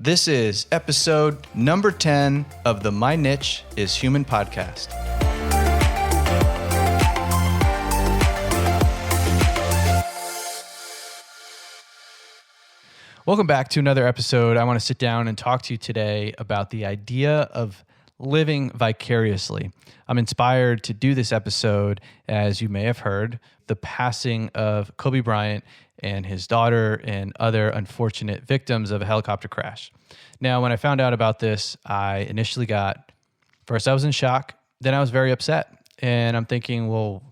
This is episode number 10 of the My Niche is Human podcast. Welcome back to another episode. I want to sit down and talk to you today about the idea of living vicariously. I'm inspired to do this episode, as you may have heard, the passing of Kobe Bryant and his daughter and other unfortunate victims of a helicopter crash. Now, when I found out about this, I initially first I was in shock, then I was very upset. And I'm thinking, well,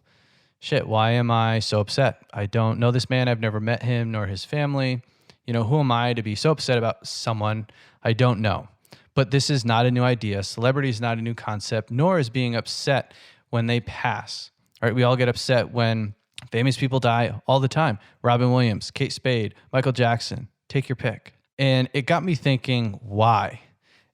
shit, why am I so upset? I don't know this man. I've never met him nor his family. You know, who am I to be so upset about someone I don't know? But this is not a new idea. Celebrity is not a new concept, nor is being upset when they pass. All right, we all get upset when famous people die all the time. Robin Williams, Kate Spade, Michael Jackson, take your pick. And it got me thinking, why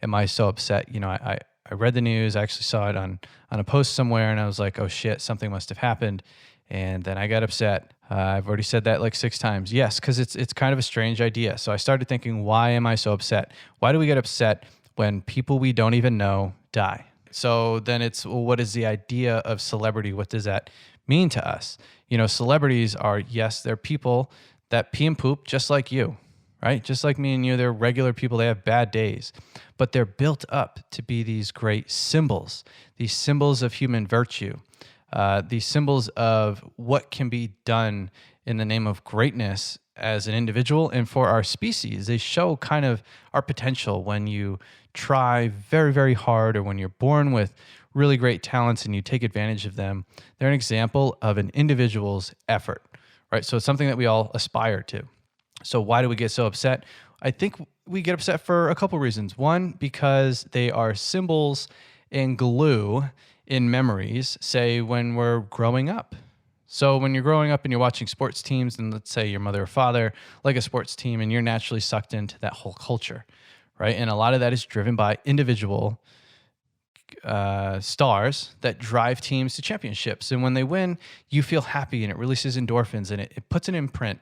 am I so upset? You know, I read the news, I actually saw it on a post somewhere, and I was like, oh shit, something must have happened. And then I got upset. I've already said that like 6 times. Yes, because it's kind of a strange idea. So I started thinking, why am I so upset? Why do we get upset when people we don't even know die? So then it's, well, what is the idea of celebrity? What does that mean to us? You know, celebrities are, yes, they're people that pee and poop just like you, right? Just like me and you, they're regular people. They have bad days, but they're built up to be these great symbols, these symbols of human virtue, these symbols of what can be done in the name of greatness as an individual and for our species. They show kind of our potential when you try very, very hard, or when you're born with really great talents and you take advantage of them. They're an example of an individual's effort, right? So it's something that we all aspire to. So why do we get so upset? I think we get upset for a couple reasons. One, because they are symbols and glue in memories, say when we're growing up. So when you're growing up and you're watching sports teams, and let's say your mother or father like a sports team, and you're naturally sucked into that whole culture, right? And a lot of that is driven by individual stars that drive teams to championships. And when they win, you feel happy, and it releases endorphins, and it puts an imprint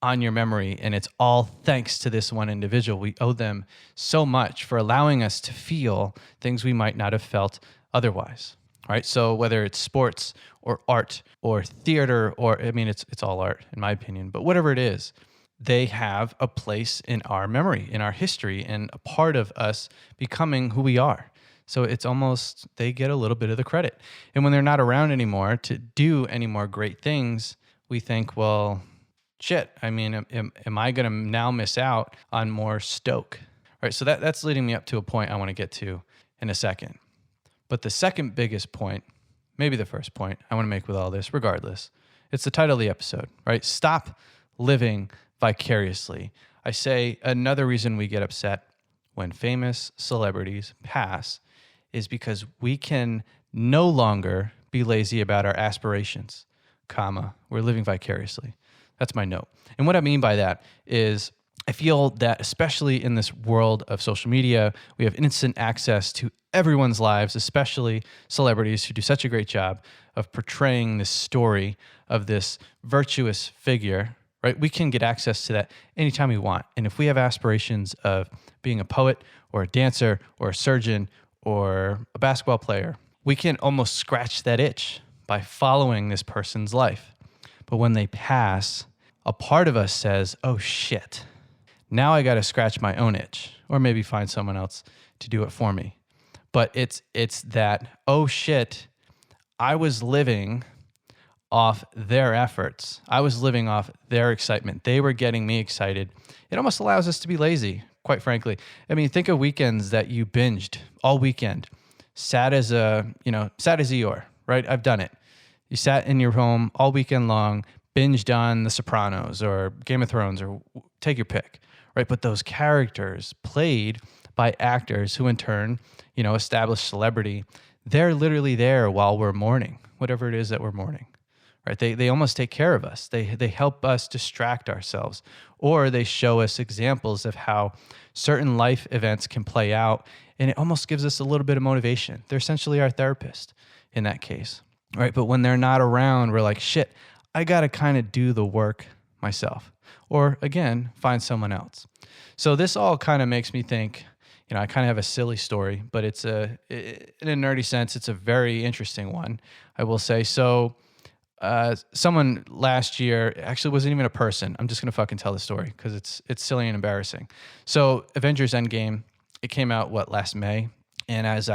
on your memory. And it's all thanks to this one individual. We owe them so much for allowing us to feel things we might not have felt otherwise, right? So whether it's sports or art or theater, or, I mean, it's all art in my opinion, but whatever it is, they have a place in our memory, in our history, and a part of us becoming who we are. So it's almost, they get a little bit of the credit. And when they're not around anymore to do any more great things, we think, well, shit, I mean, am I going to now miss out on more stoke? All right, so that's leading me up to a point I want to get to in a second. But the second biggest point, maybe the first point I want to make with all this, regardless, it's the title of the episode, right? Stop living vicariously. I say another reason we get upset when famous celebrities pass is because we can no longer be lazy about our aspirations, we're living vicariously. That's my note. And what I mean by that is I feel that especially in this world of social media, we have instant access to everyone's lives, especially celebrities who do such a great job of portraying this story of this virtuous figure, right? We can get access to that anytime we want. And if we have aspirations of being a poet or a dancer or a surgeon or a basketball player, we can almost scratch that itch by following this person's life. But when they pass, a part of us says, oh shit, now I got to scratch my own itch, or maybe find someone else to do it for me. But it's that, oh shit, I was living off their efforts. I was living off their excitement. They were getting me excited. It almost allows us to be lazy, quite frankly. I mean, think of weekends that you binged all weekend, sad as Eeyore, right? I've done it. You sat in your home all weekend long, binged on The Sopranos or Game of Thrones, or take your pick, right? But those characters played by actors who in turn, established celebrity, they're literally there while we're mourning, whatever it is that we're mourning, right? They almost take care of us. They help us distract ourselves, or they show us examples of how certain life events can play out, and it almost gives us a little bit of motivation. They're essentially our therapist in that case, right? But when they're not around, we're like, shit, I got to kind of do the work myself. Or again, find someone else. So this all kind of makes me think, I kind of have a silly story, but in a nerdy sense, it's a very interesting one, I will say. So someone last year, actually wasn't even a person. I'm just going to fucking tell the story because it's silly and embarrassing. So Avengers Endgame, it came out, last May? And as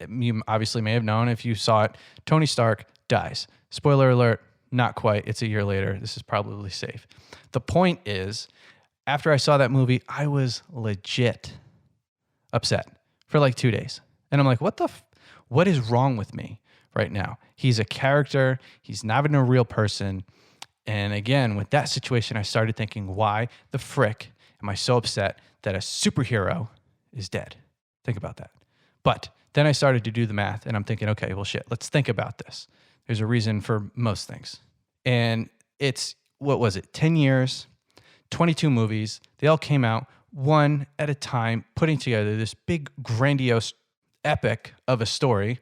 you obviously may have known if you saw it, Tony Stark dies. Spoiler alert, not quite. It's a year later. This is probably safe. The point is, after I saw that movie, I was legit upset for like 2 days. And I'm like, what is wrong with me right now? He's a character. He's not even a real person. And again, with that situation, I started thinking, why the frick am I so upset that a superhero is dead? Think about that. But then I started to do the math and I'm thinking, okay, well, shit, let's think about this. There's a reason for most things. And it's, 10 years, 22 movies. They all came out one at a time, putting together this big, grandiose epic of a story.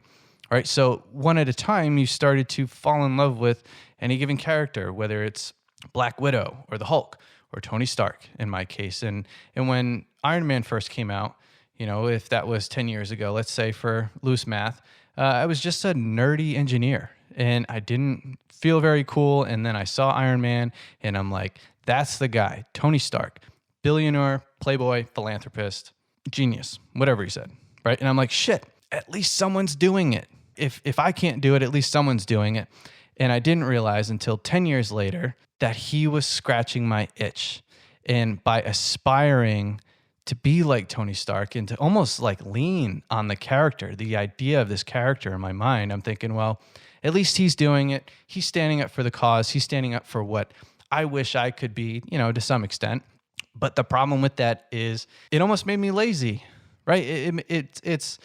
All right. So one at a time, you started to fall in love with any given character, whether it's Black Widow or the Hulk or Tony Stark in my case. And when Iron Man first came out, if that was 10 years ago, let's say for loose math, I was just a nerdy engineer and I didn't feel very cool. And then I saw Iron Man and I'm like, that's the guy, Tony Stark, billionaire, playboy, philanthropist, genius, whatever he said, right? And I'm like, shit, at least someone's doing it. If I can't do it, at least someone's doing it. And I didn't realize until 10 years later that he was scratching my itch. And by aspiring to be like Tony Stark and to almost like lean on the character, the idea of this character in my mind, I'm thinking, well, at least he's doing it. He's standing up for the cause. He's standing up for what I wish I could be, to some extent. But the problem with that is it almost made me lazy, right? It's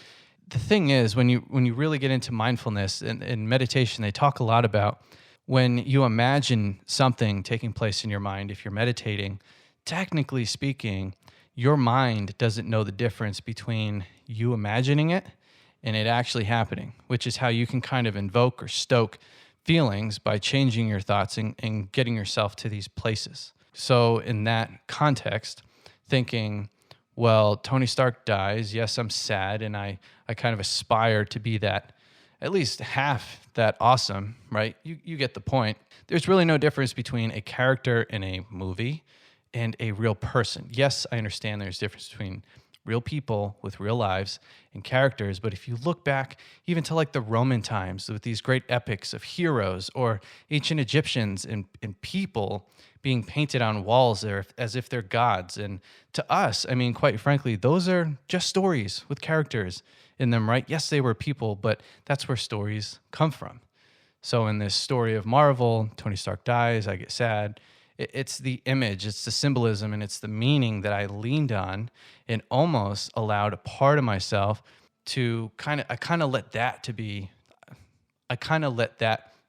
the thing is when you really get into mindfulness and meditation, they talk a lot about when you imagine something taking place in your mind. If you're meditating, technically speaking, your mind doesn't know the difference between you imagining it and it actually happening, which is how you can kind of invoke or stoke feelings by changing your thoughts and getting yourself to these places. So in that context, thinking, well, Tony Stark dies. Yes, I'm sad. And I kind of aspire to be that, at least half that awesome, right? You get the point. There's really no difference between a character in a movie and a real person. Yes, I understand there's a difference between real people with real lives and characters. But if you look back even to like the Roman times with these great epics of heroes or ancient Egyptians and people being painted on walls there as if they're gods. And to us, I mean, quite frankly, those are just stories with characters in them, right? Yes, they were people, but that's where stories come from. So in this story of Marvel, Tony Stark dies, I get sad. It's the image, it's the symbolism, and it's the meaning that I leaned on and almost allowed a part of myself to I kind of let that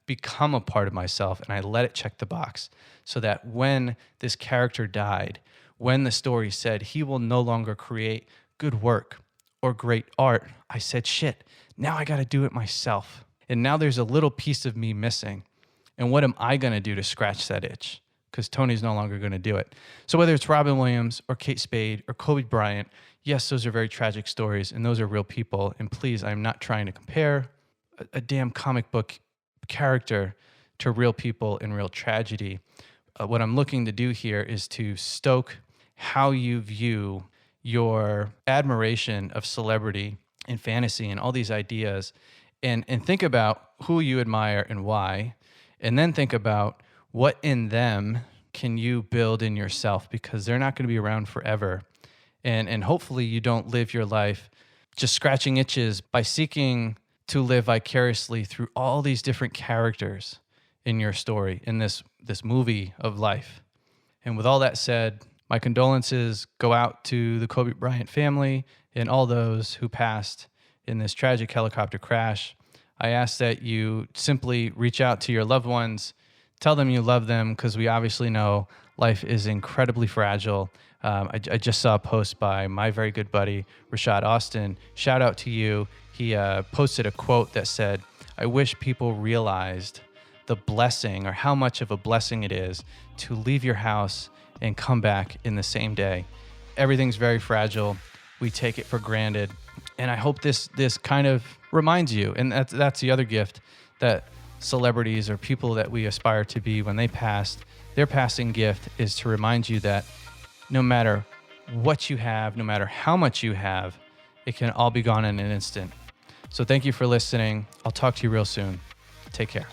become a part of myself, and I let it check the box so that when this character died, when the story said he will no longer create good work or great art, I said, shit, now I got to do it myself. And now there's a little piece of me missing. And what am I going to do to scratch that itch? Because Tony's no longer going to do it. So whether it's Robin Williams or Kate Spade or Kobe Bryant, yes, those are very tragic stories and those are real people. And please, I'm not trying to compare a damn comic book character to real people in real tragedy. What I'm looking to do here is to stoke how you view your admiration of celebrity and fantasy and all these ideas and think about who you admire and why, and then think about what in them can you build in yourself, because they're not going to be around forever. And hopefully you don't live your life just scratching itches by seeking to live vicariously through all these different characters in your story, in this movie of life. And with all that said, my condolences go out to the Kobe Bryant family and all those who passed in this tragic helicopter crash. I ask that you simply reach out to your loved ones, tell them you love them, because we obviously know life is incredibly fragile. I just saw a post by my very good buddy, Rashad Austin. Shout out to you. He posted a quote that said, "I wish people realized the blessing or how much of a blessing it is to leave your house and come back in the same day." everything's very fragile. We take it for granted. And I hope this kind of reminds you, and that's the other gift that celebrities or people that we aspire to be when they passed, their passing gift is to remind you that no matter what you have, no matter how much you have, it can all be gone in an instant. So thank you for listening. I'll talk to you real soon. Take care.